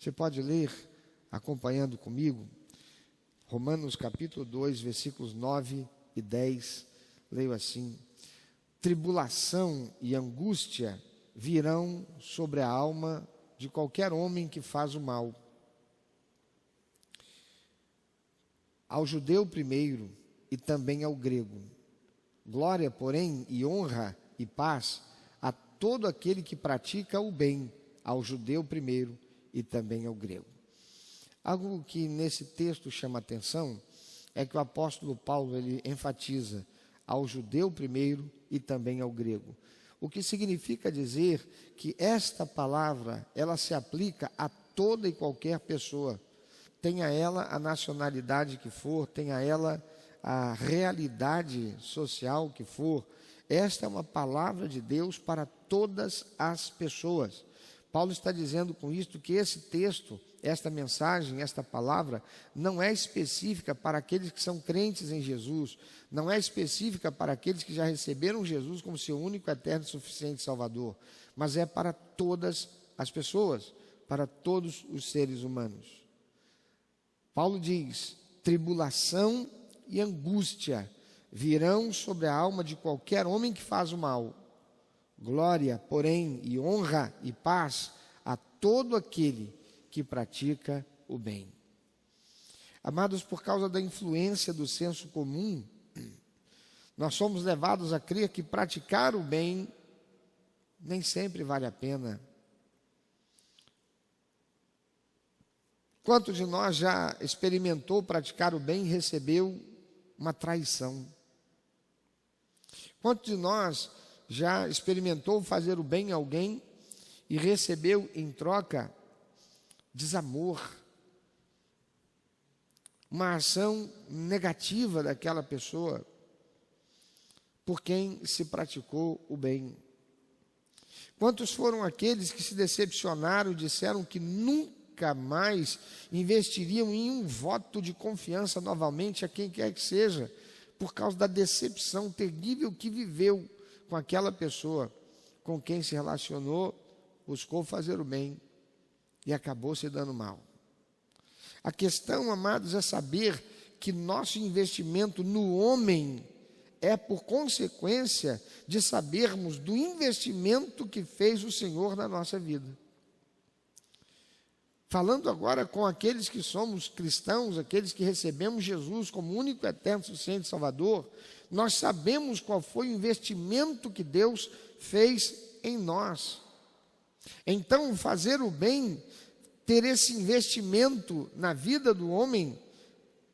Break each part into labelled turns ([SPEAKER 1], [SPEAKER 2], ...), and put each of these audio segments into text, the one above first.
[SPEAKER 1] Você pode ler, acompanhando comigo, Romanos capítulo 2, versículos 9 e 10. Leio assim: tribulação e angústia virão sobre a alma de qualquer homem que faz o mal. Ao judeu primeiro e também ao grego. Glória, porém, e honra e paz a todo aquele que pratica o bem, ao judeu primeiro e também ao grego. Algo que nesse texto chama atenção é que o apóstolo Paulo ele enfatiza ao judeu primeiro e também ao grego. O que significa dizer que esta palavra ela se aplica a toda e qualquer pessoa. Tenha ela a nacionalidade que for, tenha ela a realidade social que for, esta é uma palavra de Deus para todas as pessoas. Paulo está dizendo com isto que esse texto, esta mensagem, esta palavra, não é específica para aqueles que são crentes em Jesus, não é específica para aqueles que já receberam Jesus como seu único, eterno e suficiente Salvador, mas é para todas as pessoas, para todos os seres humanos. Paulo diz: tribulação e angústia virão sobre a alma de qualquer homem que faz o mal. Glória, porém, e honra e paz a todo aquele que pratica o bem. Amados, por causa da influência do senso comum, nós somos levados a crer que praticar o bem nem sempre vale a pena. Quanto de nós já experimentou praticar o bem e recebeu uma traição? Quanto de nós já experimentou fazer o bem a alguém e recebeu em troca desamor, uma ação negativa daquela pessoa por quem se praticou o bem? Quantos foram aqueles que se decepcionaram e disseram que nunca mais investiriam em um voto de confiança novamente a quem quer que seja, por causa da decepção terrível que viveu com aquela pessoa com quem se relacionou, buscou fazer o bem e acabou se dando mal? A questão, amados, é saber que nosso investimento no homem é por consequência de sabermos do investimento que fez o Senhor na nossa vida. Falando agora com aqueles que somos cristãos, aqueles que recebemos Jesus como único, eterno, suficiente Salvador, nós sabemos qual foi o investimento que Deus fez em nós. Então, fazer o bem, ter esse investimento na vida do homem,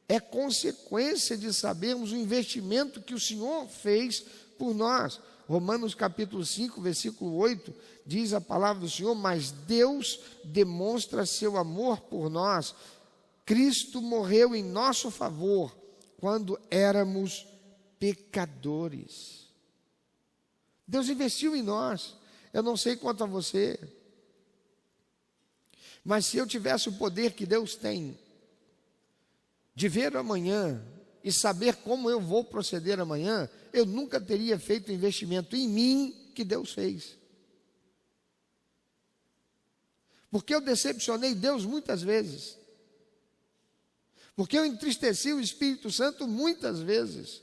[SPEAKER 1] é consequência de sabermos o investimento que o Senhor fez por nós. Romanos capítulo 5, versículo 8, diz a palavra do Senhor: mas Deus demonstra seu amor por nós. Cristo morreu em nosso favor quando éramos pecadores. Deus investiu em nós. Eu não sei quanto a você, mas se eu tivesse o poder que Deus tem, de ver amanhã e saber como eu vou proceder amanhã, eu nunca teria feito o investimento em mim que Deus fez. Porque eu decepcionei Deus muitas vezes. Porque eu entristeci o Espírito Santo muitas vezes.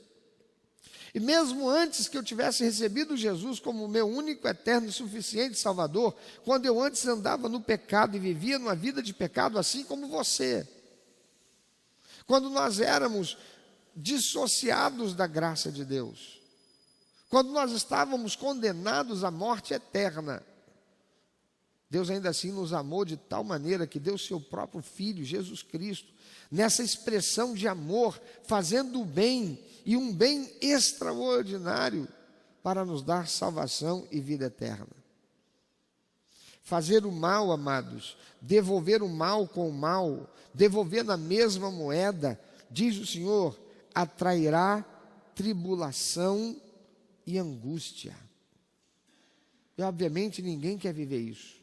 [SPEAKER 1] E mesmo antes que eu tivesse recebido Jesus como meu único, eterno e suficiente Salvador, quando eu antes andava no pecado e vivia numa vida de pecado assim como você, quando nós éramos dissociados da graça de Deus, quando nós estávamos condenados à morte eterna, Deus ainda assim nos amou de tal maneira que deu seu próprio Filho, Jesus Cristo, nessa expressão de amor, fazendo o bem, e um bem extraordinário, para nos dar salvação e vida eterna. Fazer o mal, amados, devolver o mal com o mal, devolver na mesma moeda, diz o Senhor, atrairá tribulação e angústia. E obviamente ninguém quer viver isso.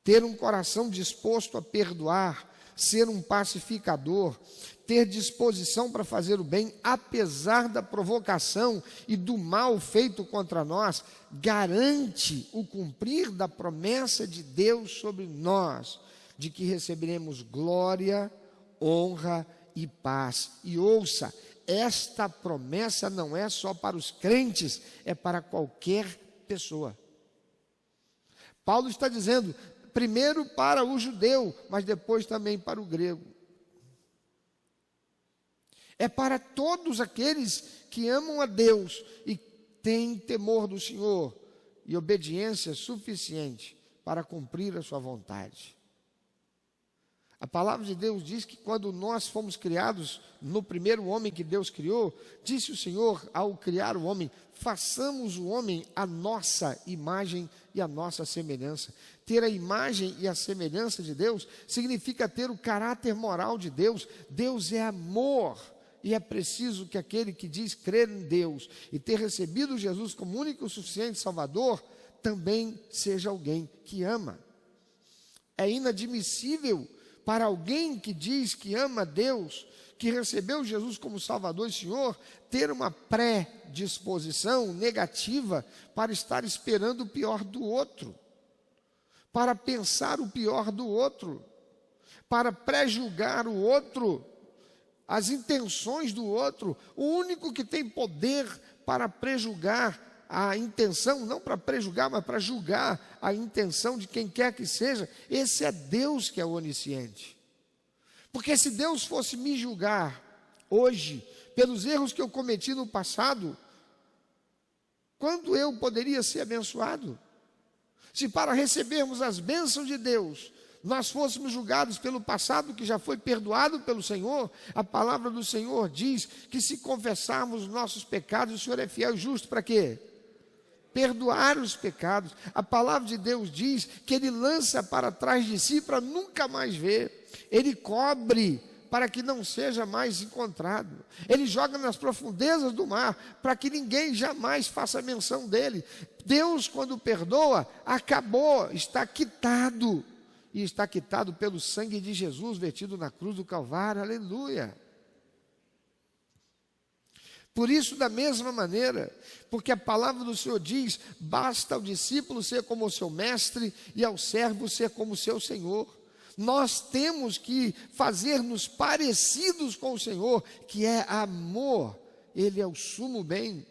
[SPEAKER 1] Ter um coração disposto a perdoar, ser um pacificador, ter disposição para fazer o bem, apesar da provocação e do mal feito contra nós, garante o cumprir da promessa de Deus sobre nós, de que receberemos glória, honra e paz. E ouça, esta promessa não é só para os crentes, é para qualquer pessoa. Paulo está dizendo, primeiro para o judeu, mas depois também para o grego. É para todos aqueles que amam a Deus e têm temor do Senhor e obediência suficiente para cumprir a sua vontade. A palavra de Deus diz que quando nós fomos criados no primeiro homem que Deus criou, disse o Senhor ao criar o homem, façamos o homem à nossa imagem e à nossa semelhança. Ter a imagem e a semelhança de Deus significa ter o caráter moral de Deus. Deus é amor. E é preciso que aquele que diz crer em Deus e ter recebido Jesus como único e suficiente Salvador, também seja alguém que ama. É inadmissível para alguém que diz que ama a Deus, que recebeu Jesus como Salvador e Senhor, ter uma predisposição negativa para estar esperando o pior do outro, para pensar o pior do outro, para pré-julgar o outro, as intenções do outro. O único que tem poder para prejulgar a intenção, não para prejulgar, mas para julgar a intenção de quem quer que seja, esse é Deus que é onisciente. Porque se Deus fosse me julgar hoje, pelos erros que eu cometi no passado, quando eu poderia ser abençoado? Se para recebermos as bênçãos de Deus, nós fôssemos julgados pelo passado que já foi perdoado pelo Senhor, a palavra do Senhor diz que se confessarmos os nossos pecados, o Senhor é fiel e justo para quê? Perdoar os pecados. A palavra de Deus diz que Ele lança para trás de si para nunca mais ver. Ele cobre para que não seja mais encontrado. Ele joga nas profundezas do mar para que ninguém jamais faça menção dele. Deus, quando perdoa, acabou, está quitado. E está quitado pelo sangue de Jesus vertido na cruz do Calvário, aleluia. Por isso, da mesma maneira, porque a palavra do Senhor diz, basta ao discípulo ser como o seu mestre e ao servo ser como o seu senhor. Nós temos que fazer-nos parecidos com o Senhor, que é amor, Ele é o sumo bem.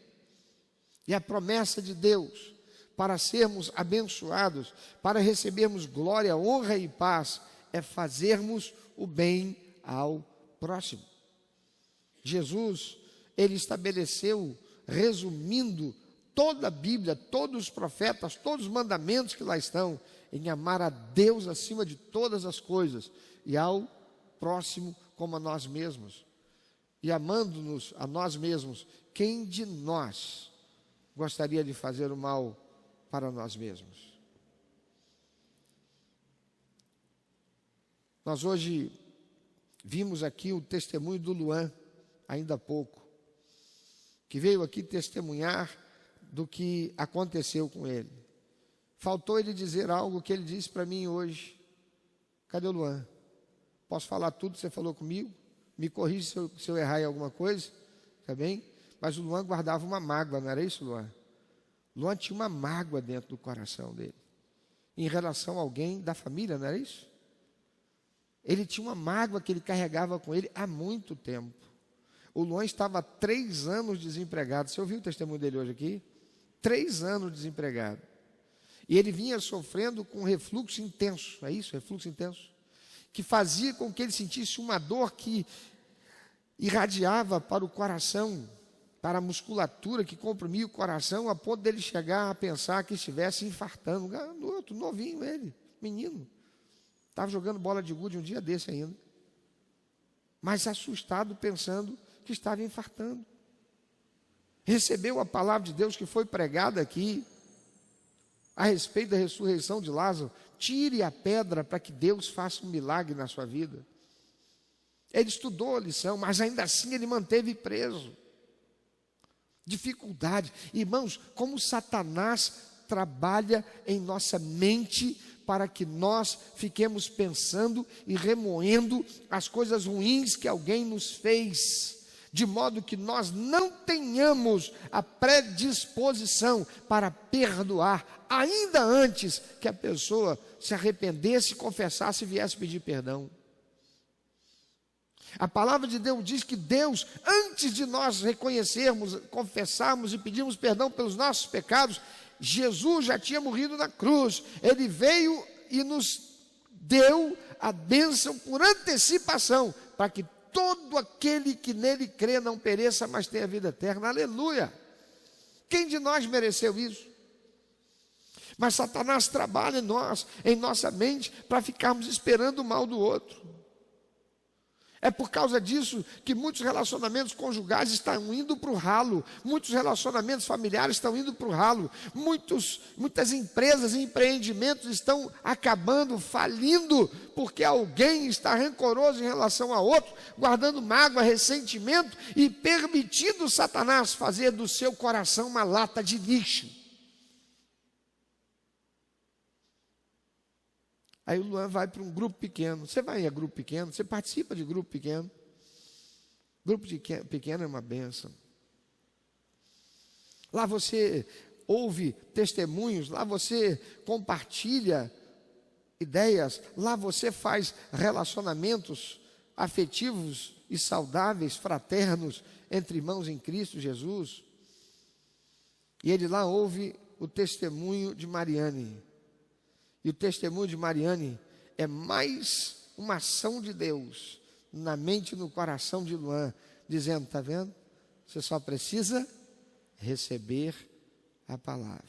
[SPEAKER 1] E a promessa de Deus para sermos abençoados, para recebermos glória, honra e paz, é fazermos o bem ao próximo. Jesus, Ele estabeleceu, resumindo toda a Bíblia, todos os profetas, todos os mandamentos que lá estão, em amar a Deus acima de todas as coisas e ao próximo como a nós mesmos. E amando-nos a nós mesmos, quem de nós gostaria de fazer o mal para nós mesmos? Nós hoje vimos aqui o testemunho do Luan, ainda há pouco, que veio aqui testemunhar do que aconteceu com ele. Faltou ele dizer algo que ele disse para mim hoje. Cadê o Luan? Posso falar tudo que você falou comigo? Me corrige se eu errar em alguma coisa, tá bem? Mas o Luan guardava uma mágoa, não era isso, Luan? Luan tinha uma mágoa dentro do coração dele, em relação a alguém da família, não era isso? Ele tinha uma mágoa que ele carregava com ele há muito tempo. O Luan estava há 3 anos desempregado. Você ouviu o testemunho dele hoje aqui? 3 anos desempregado. E ele vinha sofrendo com um refluxo intenso, é isso? Refluxo intenso? Que fazia com que ele sentisse uma dor que irradiava para o coração, para a musculatura que comprimia o coração, a ponto dele chegar a pensar que estivesse infartando. Um garoto novinho ele, menino. Estava jogando bola de gude um dia desse ainda. Mas assustado, pensando que estava infartando. Recebeu a palavra de Deus que foi pregada aqui, a respeito da ressurreição de Lázaro. Tire a pedra para que Deus faça um milagre na sua vida. Ele estudou a lição, mas ainda assim ele manteve preso. Dificuldade. Irmãos, como Satanás trabalha em nossa mente para que nós fiquemos pensando e remoendo as coisas ruins que alguém nos fez, de modo que nós não tenhamos a predisposição para perdoar, ainda antes que a pessoa se arrependesse, confessasse e viesse pedir perdão. A palavra de Deus diz que Deus, antes de nós reconhecermos, confessarmos e pedirmos perdão pelos nossos pecados, Jesus já tinha morrido na cruz. Ele veio e nos deu a bênção por antecipação, para que todo aquele que nele crê não pereça, mas tenha vida eterna. Aleluia! Quem de nós mereceu isso? Mas Satanás trabalha em nossa mente, para ficarmos esperando o mal do outro. É por causa disso que muitos relacionamentos conjugais estão indo para o ralo, muitos relacionamentos familiares estão indo para o ralo, muitas empresas e empreendimentos estão acabando, falindo, porque alguém está rancoroso em relação a outro, guardando mágoa, ressentimento e permitindo Satanás fazer do seu coração uma lata de lixo. Aí o Luan vai para um grupo pequeno. Você vai a grupo pequeno, você participa de grupo pequeno. Grupo pequeno é uma bênção. Lá você ouve testemunhos, lá você compartilha ideias, lá você faz relacionamentos afetivos e saudáveis, fraternos, entre irmãos em Cristo Jesus. E ele lá ouve o testemunho de Mariane. E o testemunho de Mariane é mais uma ação de Deus na mente e no coração de Luan, dizendo, está vendo? Você só precisa receber a palavra.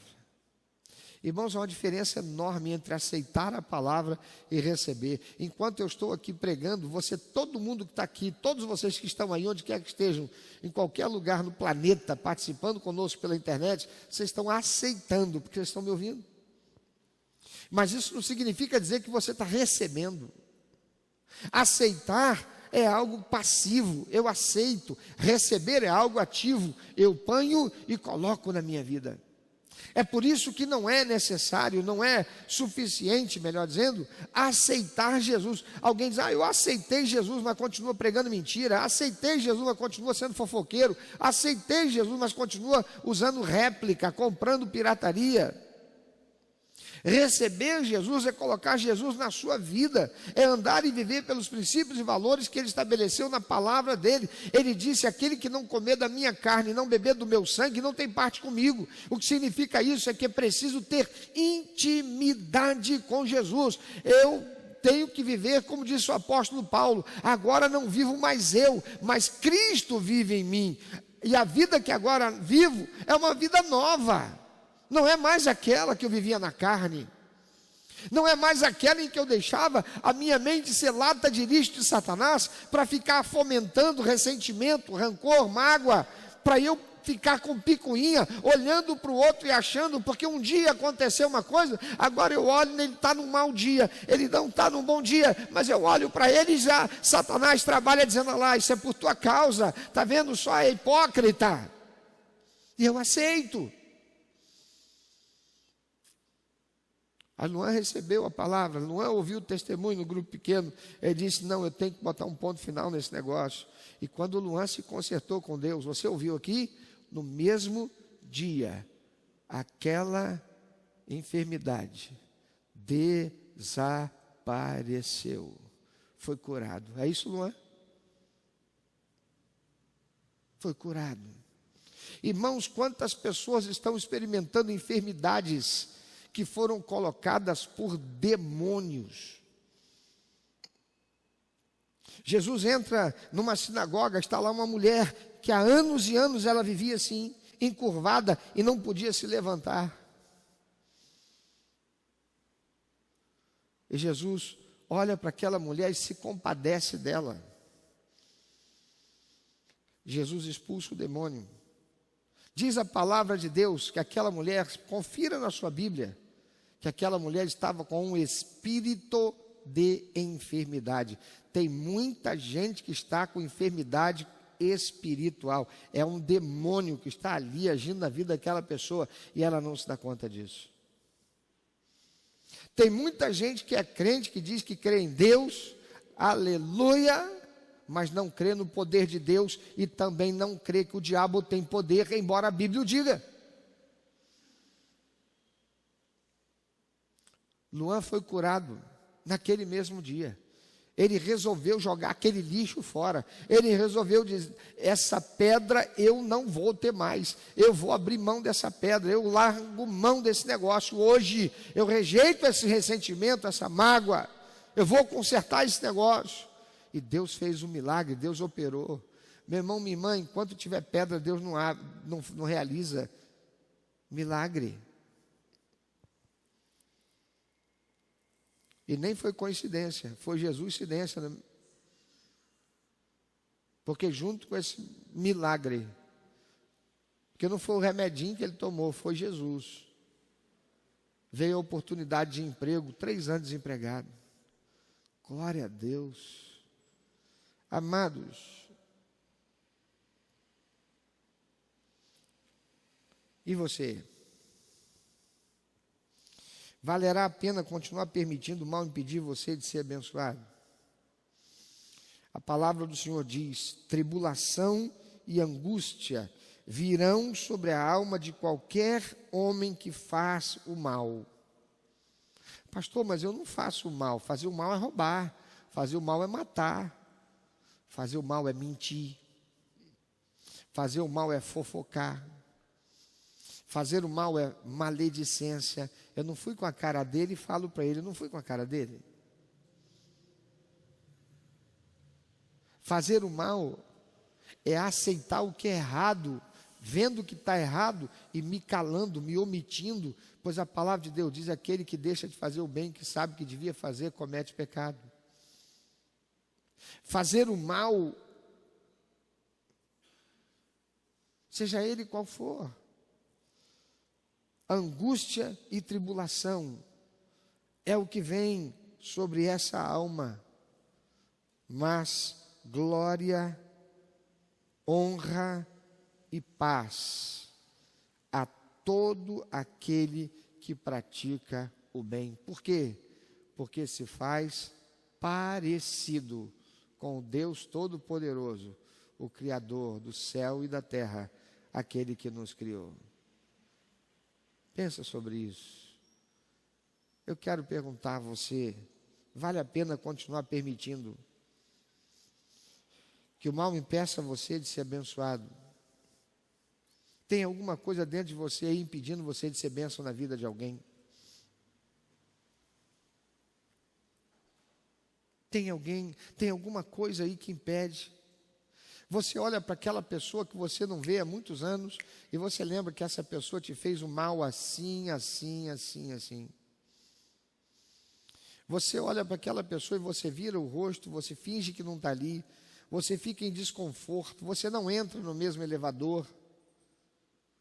[SPEAKER 1] Irmãos, há uma diferença enorme entre aceitar a palavra e receber. Enquanto eu estou aqui pregando, todo mundo que está aqui, todos vocês que estão aí, onde quer que estejam, em qualquer lugar no planeta, participando conosco pela internet, vocês estão aceitando, porque vocês estão me ouvindo. Mas isso não significa dizer que você está recebendo. Aceitar é algo passivo, eu aceito. Receber é algo ativo, eu ponho e coloco na minha vida. É por isso que não é necessário, não é suficiente, melhor dizendo, aceitar Jesus. Alguém diz, eu aceitei Jesus, mas continua pregando mentira. Aceitei Jesus, mas continua sendo fofoqueiro. Aceitei Jesus, mas continua usando réplica, comprando pirataria. Receber Jesus é colocar Jesus na sua vida, é andar e viver pelos princípios e valores que Ele estabeleceu na palavra dEle. Ele disse, aquele que não comer da minha carne e não beber do meu sangue, não tem parte comigo. O que significa isso? É que é preciso ter intimidade com Jesus. Eu tenho que viver, como disse o apóstolo Paulo, agora não vivo mais eu, mas Cristo vive em mim. E a vida que agora vivo é uma vida nova. Não é mais aquela que eu vivia na carne. Não é mais aquela em que eu deixava a minha mente ser lata de lixo de Satanás para ficar fomentando ressentimento, rancor, mágoa, para eu ficar com picuinha, olhando para o outro e achando, porque um dia aconteceu uma coisa, agora eu olho e ele está num mau dia, ele não está num bom dia, mas eu olho para ele e já Satanás trabalha dizendo, lá, isso é por tua causa, está vendo só, é hipócrita. E eu aceito. A Luan recebeu a palavra, Luan ouviu o testemunho no grupo pequeno, ele disse, não, eu tenho que botar um ponto final nesse negócio. E quando o Luan se consertou com Deus, você ouviu aqui? No mesmo dia, aquela enfermidade desapareceu, foi curado. É isso, Luan? Foi curado. Irmãos, quantas pessoas estão experimentando enfermidades que foram colocadas por demônios. Jesus entra numa sinagoga, está lá uma mulher que há anos e anos ela vivia assim, encurvada e não podia se levantar. E Jesus olha para aquela mulher e se compadece dela. Jesus expulsa o demônio. Diz a palavra de Deus que aquela mulher, confira na sua Bíblia, que aquela mulher estava com um espírito de enfermidade. Tem muita gente que está com enfermidade espiritual. É um demônio que está ali agindo na vida daquela pessoa e ela não se dá conta disso. Tem muita gente que é crente, que diz que crê em Deus, aleluia, mas não crê no poder de Deus e também não crê que o diabo tem poder, embora a Bíblia o diga. Luan foi curado naquele mesmo dia. Ele resolveu jogar aquele lixo fora. Ele resolveu dizer: essa pedra eu não vou ter mais. Eu vou abrir mão dessa pedra. Eu largo mão desse negócio. Hoje eu rejeito esse ressentimento, essa mágoa. Eu vou consertar esse negócio. E Deus fez um milagre, Deus operou. Meu irmão, minha irmã, enquanto tiver pedra, Deus não realiza milagre. E nem foi coincidência, foi Jesus-cidência. Né? Porque junto com esse milagre, porque não foi o remedinho que ele tomou, foi Jesus. Veio a oportunidade de emprego, 3 anos desempregado. Glória a Deus. Amados, e você? Valerá a pena continuar permitindo o mal impedir você de ser abençoado? A palavra do Senhor diz: tribulação e angústia virão sobre a alma de qualquer homem que faz o mal. Pastor, mas eu não faço o mal. Fazer o mal é roubar, fazer o mal é matar, fazer o mal é mentir, fazer o mal é fofocar, fazer o mal é maledicência. Eu não fui com a cara dele e falo para ele: eu não fui com a cara dele. Fazer o mal é aceitar o que é errado, vendo que está errado e me calando, me omitindo, pois a palavra de Deus diz: aquele que deixa de fazer o bem, que sabe que devia fazer, comete pecado. Fazer o mal, seja ele qual for, angústia e tribulação é o que vem sobre essa alma, mas glória, honra e paz a todo aquele que pratica o bem. Por quê? Porque se faz parecido com o Deus Todo-Poderoso, o Criador do céu e da terra, aquele que nos criou. Pensa sobre isso. Eu quero perguntar a você: vale a pena continuar permitindo que o mal impeça você de ser abençoado? Tem alguma coisa dentro de você aí impedindo você de ser bênção na vida de alguém? Tem alguma coisa aí que impede? Você olha para aquela pessoa que você não vê há muitos anos e você lembra que essa pessoa te fez um mal assim, assim, assim, assim. Você olha para aquela pessoa e você vira o rosto, você finge que não está ali, você fica em desconforto, você não entra no mesmo elevador,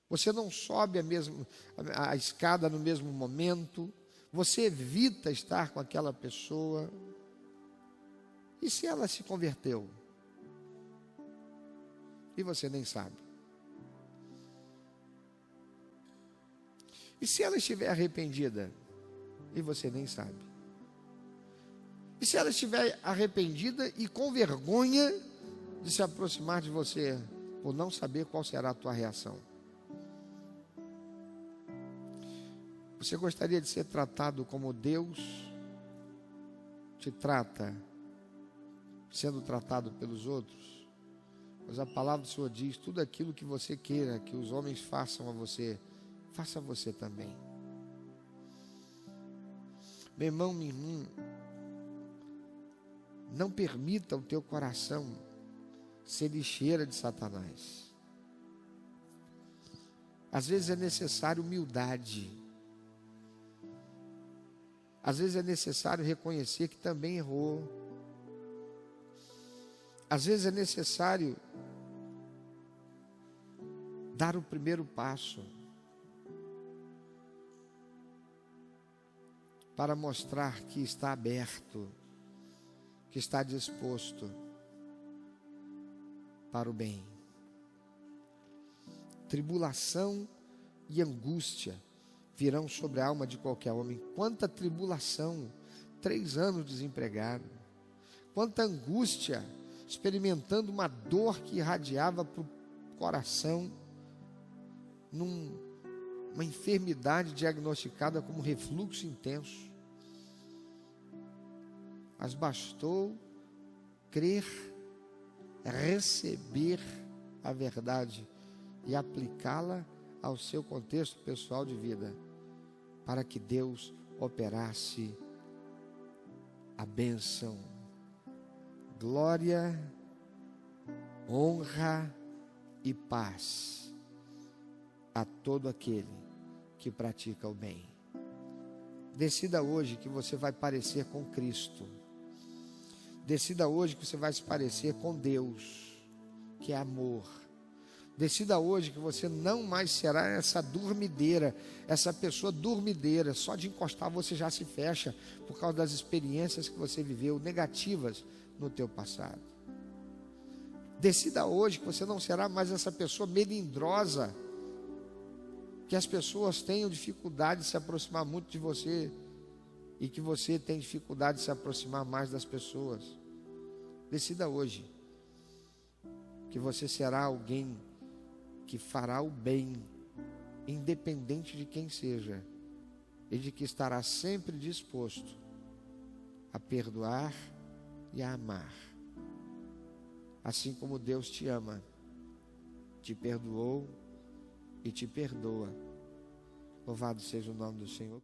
[SPEAKER 1] você não sobe a escada no mesmo momento, você evita estar com aquela pessoa. E se ela se converteu? E você nem sabe. E se ela estiver arrependida? E você nem sabe. E se ela estiver arrependida e com vergonha de se aproximar de você, por não saber qual será a tua reação? Você gostaria de ser tratado como Deus te trata, sendo tratado pelos outros? Mas a palavra do Senhor diz: tudo aquilo que você queira que os homens façam a você, faça a você também. Meu irmão, minha irmã, não permita o teu coração ser lixeira de Satanás. Às vezes é necessário humildade. Às vezes é necessário reconhecer que também errou. Às vezes é necessário dar o primeiro passo para mostrar que está aberto, que está disposto para o bem. Tribulação e angústia virão sobre a alma de qualquer homem. Quanta tribulação, 3 anos desempregado, quanta angústia, experimentando uma dor que irradiava para o coração, numa enfermidade diagnosticada como refluxo intenso. Mas bastou crer, receber a verdade e aplicá-la ao seu contexto pessoal de vida, para que Deus operasse a bênção, glória, honra e paz a todo aquele que pratica o bem. Decida hoje que você vai parecer com Cristo. Decida hoje que você vai se parecer com Deus, que é amor. Decida hoje que você não mais será essa dormideira, essa pessoa dormideira. Só de encostar você já se fecha por causa das experiências que você viveu negativas no teu passado. Decida hoje que você não será mais essa pessoa melindrosa, que as pessoas tenham dificuldade de se aproximar muito de você e que você tem dificuldade de se aproximar mais das pessoas. Decida hoje que você será alguém que fará o bem, independente de quem seja, e de que estará sempre disposto a perdoar e a amar, assim como Deus te ama, te perdoou e te perdoa. Louvado seja o nome do Senhor.